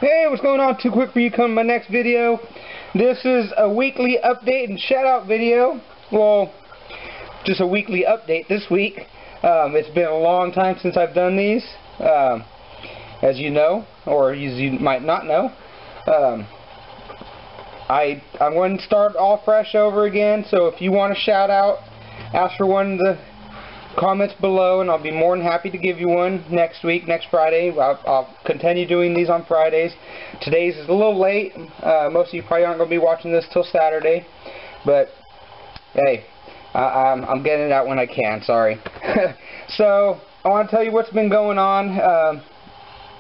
Hey, what's going on? Too quick for you. Come to my next video. This is a weekly update and shout out video. Well, just a weekly update this week. It's been a long time since I've done these, as you know, or as you might not know. I'm going to start all fresh over again, so if you want a shout out, ask for one in the comments below, and I'll be more than happy to give you one next week, next Friday. I'll continue doing these on Fridays. Today's is a little late. Most of you probably aren't going to be watching this till Saturday, but hey, I'm getting it out when I can. Sorry. So I want to tell you what's been going on.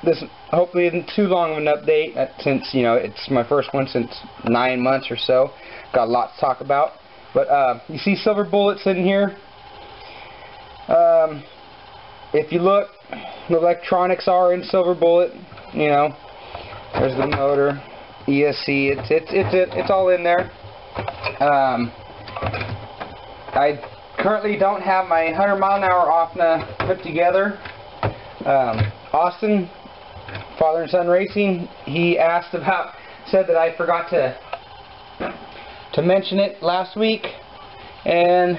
This hopefully isn't too long of an update, since it's my first one since 9 months or so. Got a lot to talk about. But you see silver bullets in here. If you look, the electronics are in silver bullet. There's the motor, ESC. It's all in there. I currently don't have my 100-mile-an-hour OFNA put together. Austin, Father and Son Racing, he said that I forgot to mention it last week, and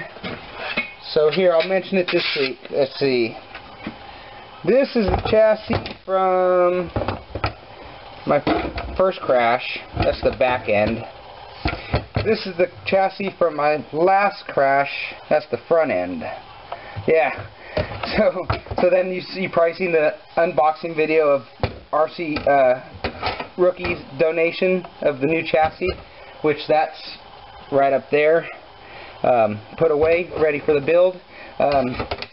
so here, I'll mention it this week. Let's see. This is the chassis from my first crash. That's the back end. This is the chassis from my last crash. That's the front end. Yeah. So then you probably seen the unboxing video of RC Rookie's donation of the new chassis, which that's right up there. Put away, ready for the build.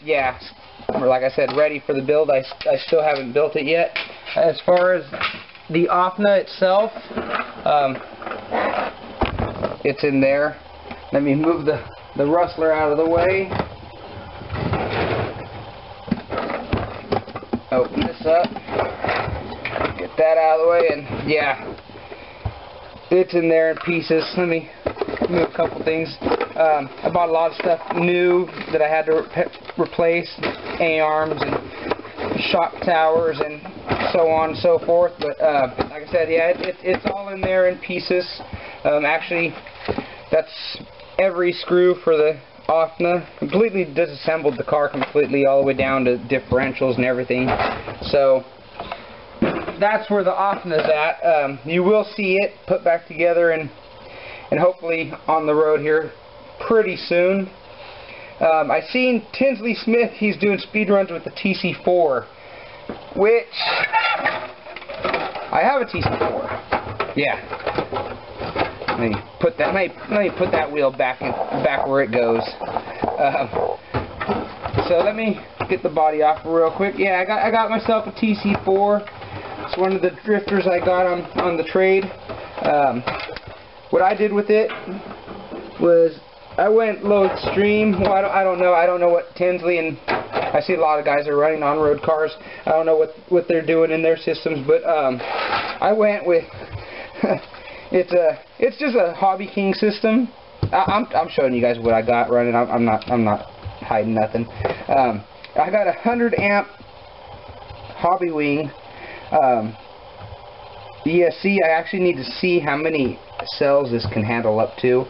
Yeah, like I said, ready for the build. I still haven't built it yet. As far as the OFNA itself, it's in there. Let me move the rustler out of the way. Open this up. Get that out of the way, and yeah, it's in there in pieces. Let me move a couple things. I bought a lot of stuff new that I had to replace, A-arms and shock towers and so on and so forth. But like I said, yeah, it's all in there in pieces. Actually, that's every screw for the OFNA. Completely disassembled the car completely, all the way down to differentials and everything. So that's where the OFNA is at. You will see it put back together and hopefully on the road here pretty soon. I seen Tinsley Smith, he's doing speed runs with the TC4, which I have a TC4. Yeah. Let me put that wheel back where it goes. So let me get the body off real quick. Yeah, I got myself a TC4. It's one of the drifters I got on the trade. What I did with it was I went low extreme. Well, I don't know what Tinsley, and I see a lot of guys are running on-road cars. I don't know what they're doing in their systems, but I went with it's just a Hobby King system. I'm showing you guys what I got running. I'm not hiding nothing. I got a 100-amp Hobby Wing ESC. I actually need to see how many cells this can handle up to.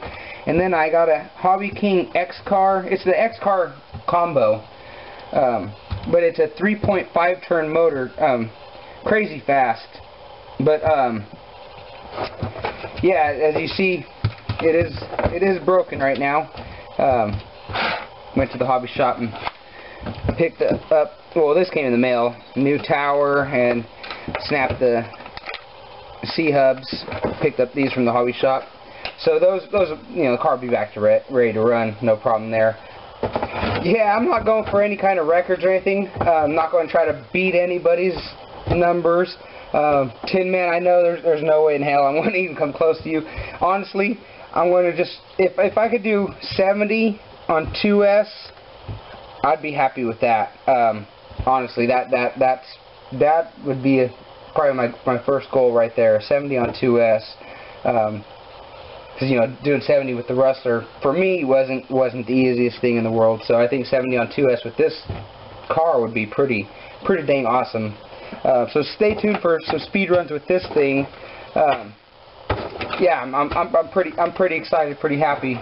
And then I got a Hobby King X-Car. It's the X-Car combo, but it's a 3.5 turn motor, crazy fast. But yeah, as you see, it is broken right now. Went to the hobby shop and picked up. Well, this came in the mail. New tower, and snapped the C-hubs. Picked up these from the hobby shop. So those the car will be back to ready to run. No problem there. Yeah, I'm not going for any kind of records or anything. I'm not going to try to beat anybody's numbers. Tin Man, I know there's no way in hell I'm going to even come close to you. Honestly, I'm going to just, if I could do 70 on 2S, I'd be happy with that. Honestly, that would be probably my first goal right there. 70 on 2S. Because doing 70 with the Rustler for me wasn't the easiest thing in the world. So I think 70 on 2S with this car would be pretty dang awesome. So stay tuned for some speed runs with this thing. Yeah, I'm pretty excited, pretty happy.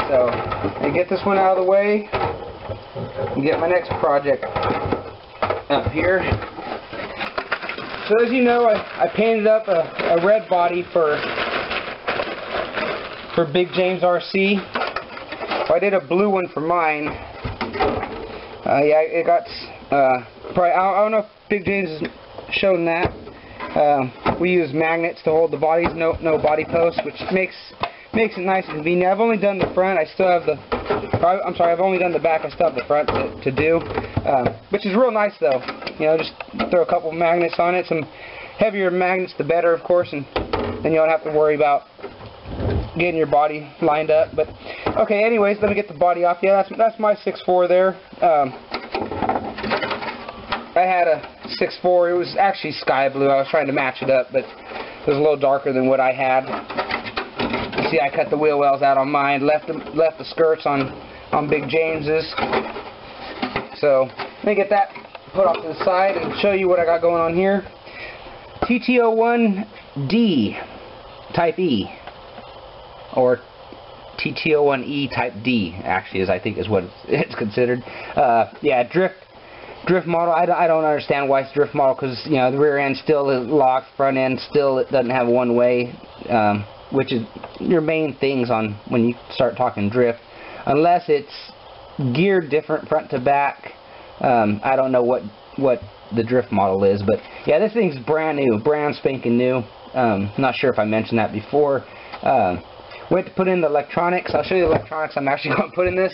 So I get this one out of the way and get my next project up here. So as you know, I painted up a red body for Big James RC. So I did a blue one for mine. Yeah, it got probably, I don't know if Big James has shown that. We use magnets to hold the bodies, no body posts, which makes it nice and convenient. I've only done the front. I still have the. I'm sorry, I've only done the back. I still have the front to do, which is real nice though. You know, just throw a couple magnets on it. Some heavier magnets, the better, of course, and then you don't have to worry about getting your body lined up. But okay, anyways, let me get the body off. Yeah, that's my 6.4 there. I had a 6.4. It was actually sky blue. I was trying to match it up, but it was a little darker than what I had. You see, I cut the wheel wells out on mine, left the skirts on Big James's. So let me get that put off to the side and show you what I got going on here. TT01D Type E, or TT01E Type D, actually, I think is what it's considered. Yeah, drift model. I don't understand why it's drift model, because you know the rear end still is locked, front end still it doesn't have one way, which is your main things on when you start talking drift, unless it's geared different front to back. I don't know what the drift model is, but yeah, this thing's brand new, brand spanking new. Not sure if I mentioned that before. Went to put in the electronics. I'll show you the electronics I'm actually going to put in this.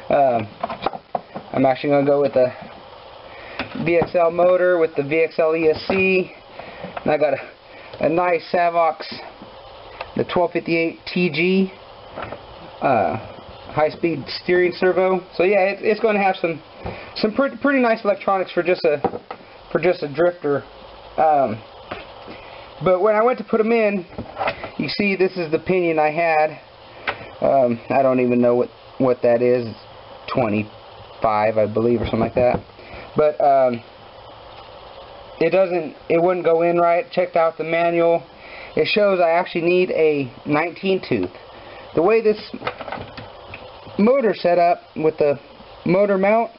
I'm actually going to go with the VXL motor with the VXL ESC, and I got a nice Savox, the 1258 TG high-speed steering servo. So yeah, it's going to have some pretty nice electronics for just a drifter. But when I went to put them in, you see this is the pinion I had. I don't even know what that is. 25, I believe, or something like that. But it wouldn't go in right. Checked out the manual. It shows I actually need a 19 tooth. The way this motor set up with the motor mount,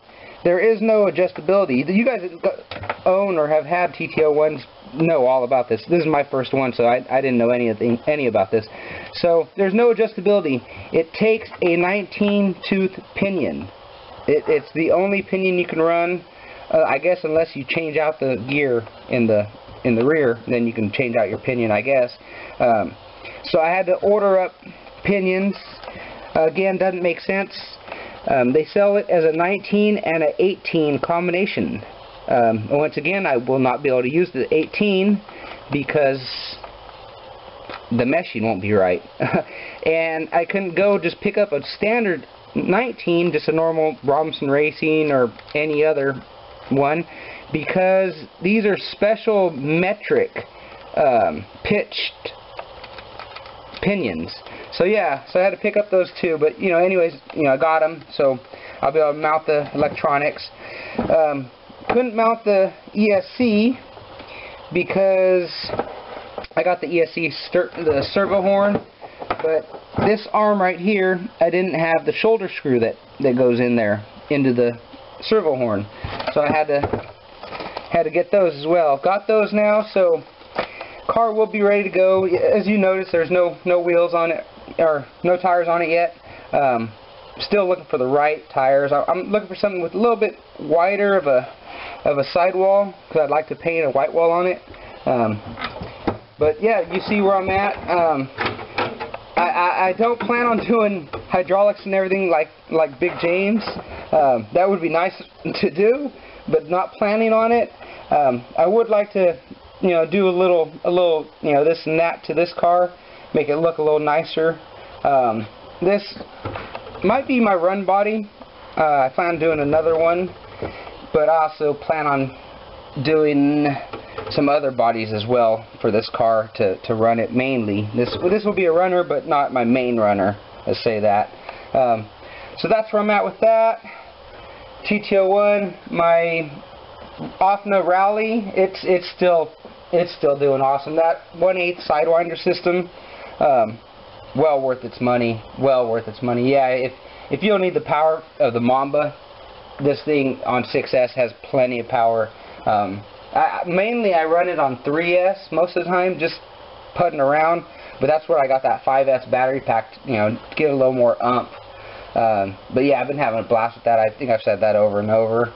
there is no adjustability. You guys that own or have had TT01s know all about this. This is my first one, so I didn't know any about this. So there's no adjustability. It takes a 19 tooth pinion. It's the only pinion you can run. I guess unless you change out the gear in the rear, then you can change out your pinion, I guess. So I had to order up pinions. Again, doesn't make sense. They sell it as a 19 and an 18 combination. Once again, I will not be able to use the 18 because the meshing won't be right. And I couldn't go just pick up a standard 19, just a normal Robinson Racing or any other one, because these are special metric pitched pinions. So yeah, so I had to pick up those two, but you know, anyways, you know, I got them, so I'll be able to mount the electronics. Couldn't mount the ESC because I got the ESC the servo horn, but this arm right here, I didn't have the shoulder screw that goes in there into the servo horn, so I had to get those as well. Got those now, so car will be ready to go. As you notice, there's no wheels on it, or no tires on it yet. Still looking for the right tires. I'm looking for something with a little bit wider of a sidewall, because I'd like to paint a white wall on it. But yeah, you see where I'm at. I don't plan on doing hydraulics and everything like Big James. That would be nice to do, but not planning on it. I would like to, you know, do a little, you know, this and that to this car, make it look a little nicer. This might be my run body. I plan on doing another one, but I also plan on doing some other bodies as well for this car to run it mainly. This will be a runner, but not my main runner, let's say that. So that's where I'm at with that. TT01, my off no rally, it's still doing awesome. That 1/8 Sidewinder system, well worth its money. Well worth its money. Yeah, if you don't need the power of the Mamba, this thing on 6S has plenty of power. Mainly I run it on 3S most of the time, just putting around. But that's where I got that 5S battery pack, you know, to get a little more ump. But yeah, I've been having a blast with that. I think I've said that over and over.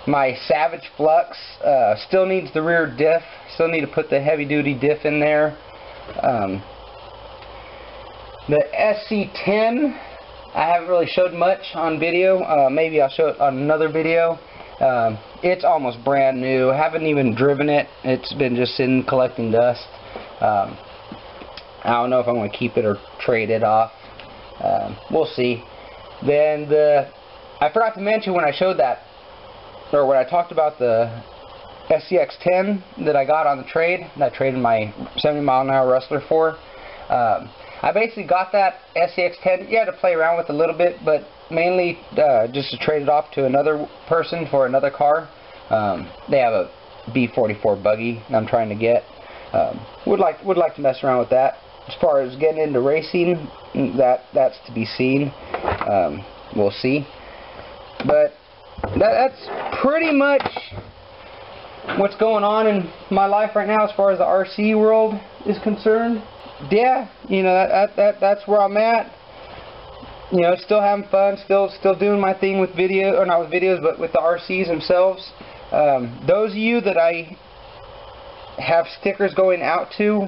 My Savage Flux still needs the rear diff. Still need to put the heavy duty diff in there. The SC10, I haven't really showed much on video. Maybe I'll show it on another video. It's almost brand new. I haven't even driven it. It's been just sitting collecting dust. I don't know if I'm going to keep it or trade it off. We'll see. Then I forgot to mention when I showed that, or when I talked about the SCX10 that I got on the trade, that I traded my 70-mile-an-hour Rustler for. I basically got that SCX10, yeah, to play around with a little bit, but mainly just to trade it off to another person for another car. They have a B44 buggy I'm trying to get. Would like to mess around with that. As far as getting into racing, that's to be seen. We'll see. But that's pretty much what's going on in my life right now as far as the RC world is concerned. Yeah, you know, that's where I'm at. You know, still having fun, still doing my thing with video, or not with videos, but with the RCs themselves. Those of you that I have stickers going out to,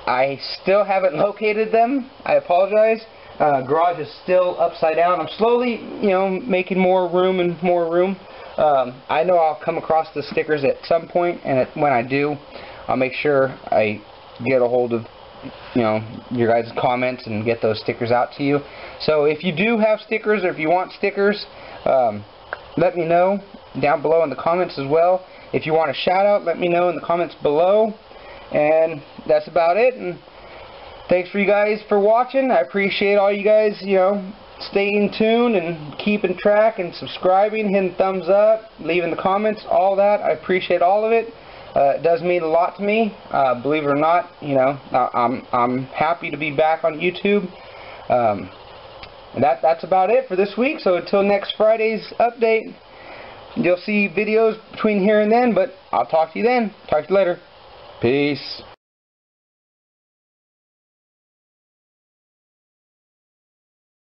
I still haven't located them. I apologize. Garage is still upside down. I'm slowly, you know, making more room and more room. I know I'll come across the stickers at some point, and when I do, I'll make sure I get a hold of, you know, your guys' comments and get those stickers out to you. So if you do have stickers, or if you want stickers, let me know down below in the comments as well. If you want a shout out, let me know in the comments below. And that's about it. And thanks for you guys for watching. I appreciate all you guys, you know, staying tuned and keeping track and subscribing, hitting thumbs up, leaving the comments, all that. I appreciate all of it. It does mean a lot to me. Believe it or not, you know, I'm happy to be back on YouTube. And that's about it for this week. So until next Friday's update, you'll see videos between here and then, but I'll talk to you then. Talk to you later. Peace.